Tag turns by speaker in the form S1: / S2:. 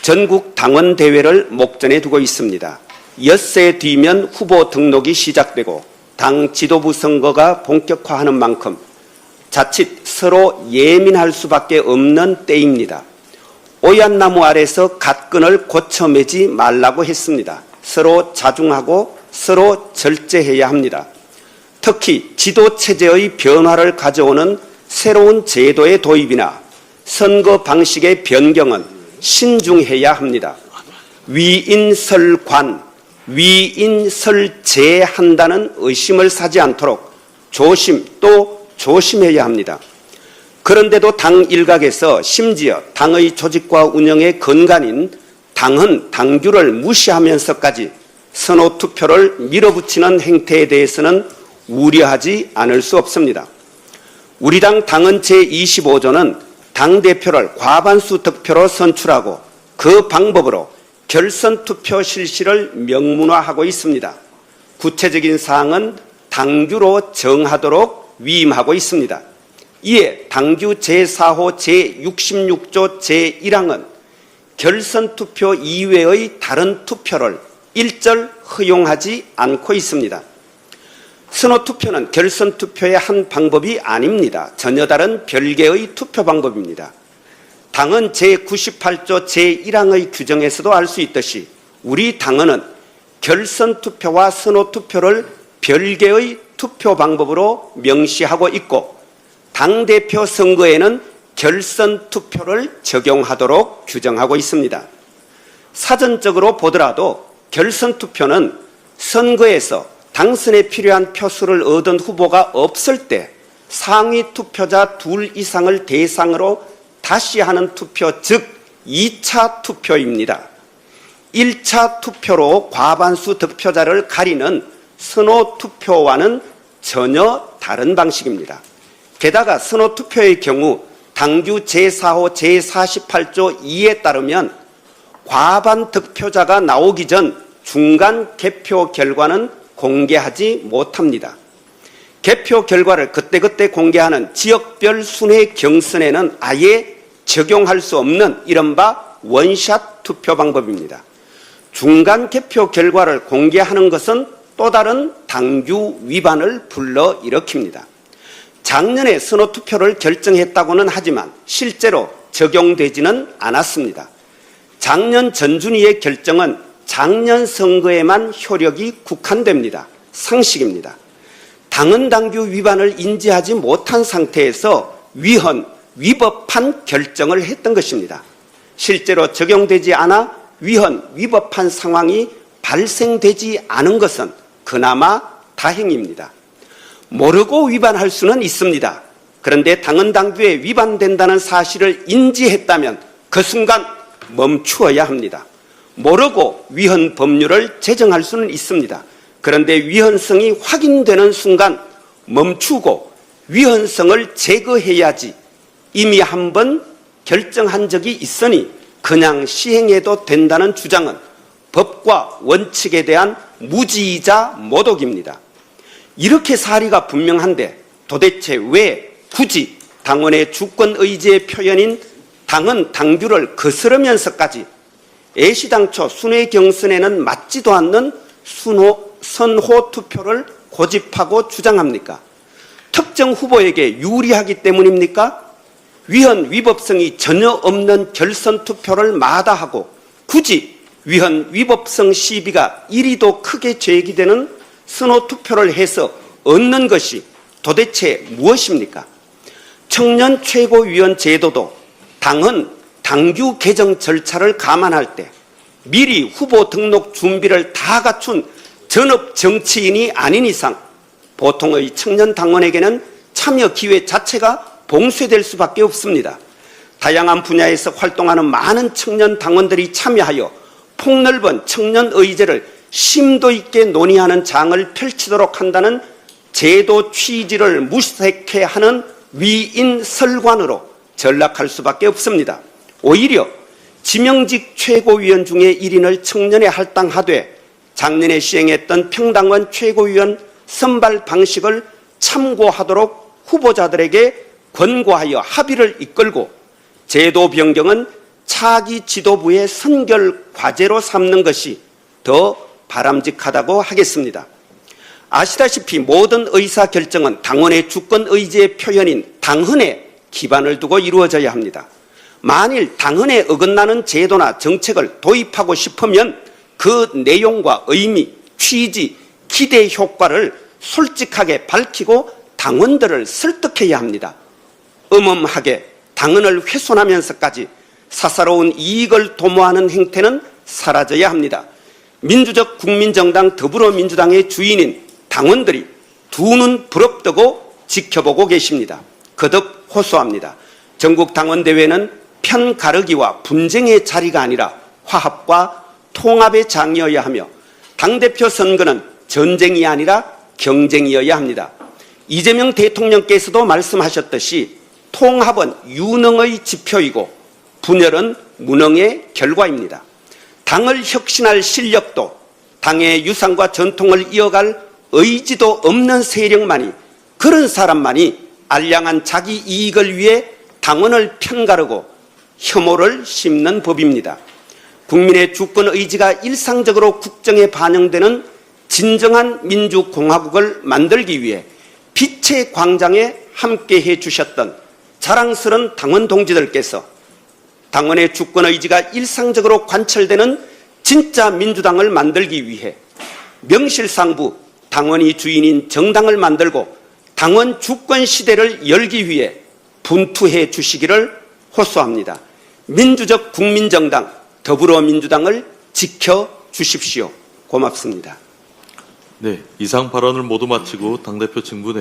S1: 전국 당원 대회를 목전에 두고 있습니다. 엿새 뒤면 후보 등록이 시작되고 당 지도부 선거가 본격화하는 만큼 자칫 서로 예민할 수밖에 없는 때입니다. 오얏나무 아래서 갓끈을 고쳐 매지 말라고 했습니다. 서로 자중하고 서로 절제해야 합니다. 특히 지도체제의 변화를 가져오는 새로운 제도의 도입이나 선거 방식의 변경은 신중해야 합니다. 위인설관, 위인설제한다는 의심을 사지 않도록 조심 또 조심해야 합니다. 그런데도 당 일각에서 심지어 당의 조직과 운영의 근간인 당헌, 당규를 무시하면서까지 선호투표를 밀어붙이는 행태에 대해서는 우려하지 않을 수 없습니다. 우리 당 당헌 제25조는 당대표를 과반수 득표로 선출하고 그 방법으로 결선투표 실시를 명문화하고 있습니다. 구체적인 사항은 당규로 정하도록 위임하고 있습니다. 이에 당규 제4호 제66조 제1항은 결선투표 이외의 다른 투표를 일절 허용하지 않고 있습니다. 선호투표는 결선투표의 한 방법이 아닙니다. 전혀 다른 별개의 투표 방법입니다. 당헌 제98조 제1항의 규정에서도 알 수 있듯이 우리 당헌은 결선투표와 선호투표를 별개의 투표 방법으로 명시하고 있고 당대표 선거에는 결선투표를 적용하도록 규정하고 있습니다. 사전적으로 보더라도 결선투표는 선거에서 당선에 필요한 표수를 얻은 후보가 없을 때 상위 투표자 2 이상을 대상으로 다시 하는 투표, 즉 2차 투표입니다. 1차 투표로 과반수 득표자를 가리는 선호투표와는 전혀 다른 방식입니다. 게다가 선호투표의 경우 당규 제4호 제48조 2에 따르면 과반 득표자가 나오기 전 중간 개표 결과는 공개하지 못합니다. 개표 결과를 그때그때 공개하는 지역별 순회 경선에는 아예 적용할 수 없는 이른바 원샷 투표 방법입니다. 중간 개표 결과를 공개하는 것은 또 다른 당규 위반을 불러일으킵니다. 작년에 선호투표를 결정했다고는 하지만 실제로 적용되지는 않았습니다. 작년 전준위의 결정은 작년 선거에만 효력이 국한됩니다. 상식입니다. 당헌 당규 위반을 인지하지 못한 상태에서 위법한 결정을 했던 것입니다. 실제로 적용되지 않아 위법한 상황이 발생되지 않은 것은 그나마 다행입니다. 모르고 위반할 수는 있습니다. 그런데 당헌 당규에 위반된다는 사실을 인지했다면 그 순간 멈추어야 합니다. 모르고 위헌 법률을 제정할 수는 있습니다. 그런데 위헌성이 확인되는 순간 멈추고 위헌성을 제거해야지. 이미 한번 결정한 적이 있으니 그냥 시행해도 된다는 주장은 법과 원칙에 대한 무지이자 모독입니다. 이렇게 사리가 분명한데 도대체 왜 굳이 당원의 주권의지의 표현인 당헌 당규를 거스르면서까지 애시당초 순회 경선에는 맞지도 않는 선호 투표를 고집하고 주장합니까? 특정 후보에게 유리하기 때문입니까? 위헌 위법성이 전혀 없는 결선 투표를 마다하고 굳이 위헌 위법성 시비가 이리도 크게 제기되는 선호 투표를 해서 얻는 것이 도대체 무엇입니까? 청년 최고위원 제도도 당헌 당규 개정 절차를 감안할 때 미리 후보 등록 준비를 다 갖춘 전업 정치인이 아닌 이상 보통의 청년 당원에게는 참여 기회 자체가 봉쇄될 수밖에 없습니다. 다양한 분야에서 활동하는 많은 청년 당원들이 참여하여 폭넓은 청년 의제를 심도 있게 논의하는 장을 펼치도록 한다는 제도 취지를 무색해 하는 위인설관으로 전락할 수밖에 없습니다. 오히려 지명직 최고위원 중에 1인을 청년에 할당하되 작년에 시행했던 평당원 최고위원 선발 방식을 참고하도록 후보자들에게 권고하여 합의를 이끌고 제도 변경은 차기 지도부의 선결 과제로 삼는 것이 더 바람직하다고 하겠습니다. 아시다시피 모든 의사결정은 당원의 주권 의지의 표현인 당헌에 기반을 두고 이루어져야 합니다. 만일 당헌에 어긋나는 제도나 정책을 도입하고 싶으면 그 내용과 의미, 취지, 기대 효과를 솔직하게 밝히고 당원들을 설득해야 합니다. 엄엄하게 당헌을 훼손하면서까지 사사로운 이익을 도모하는 행태는 사라져야 합니다. 민주적 국민정당 더불어민주당의 주인인 당원들이 두 눈 부릅뜨고 지켜보고 계십니다. 거듭 호소합니다. 전국 당원대회는 편 가르기와 분쟁의 자리가 아니라 화합과 통합의 장이어야 하며 당대표 선거는 전쟁이 아니라 경쟁이어야 합니다. 이재명 대통령께서도 말씀하셨듯이 통합은 유능의 지표이고 분열은 무능의 결과입니다. 당을 혁신할 실력도 당의 유산과 전통을 이어갈 의지도 없는 세력만이, 그런 사람만이 알량한 자기 이익을 위해 당원을 편가르고 혐오를 심는 법입니다. 국민의 주권 의지가 일상적으로 국정에 반영되는 진정한 민주공화국을 만들기 위해 빛의 광장에 함께해 주셨던 자랑스러운 당원 동지들께서 당원의 주권 의지가 일상적으로 관철되는 진짜 민주당을 만들기 위해 명실상부 당원이 주인인 정당을 만들고 당원 주권 시대를 열기 위해 분투해 주시기를 호소합니다. 민주적 국민정당 더불어민주당을 지켜주십시오. 고맙습니다.
S2: 네, 이상 발언을 모두 마치고 당대표 직무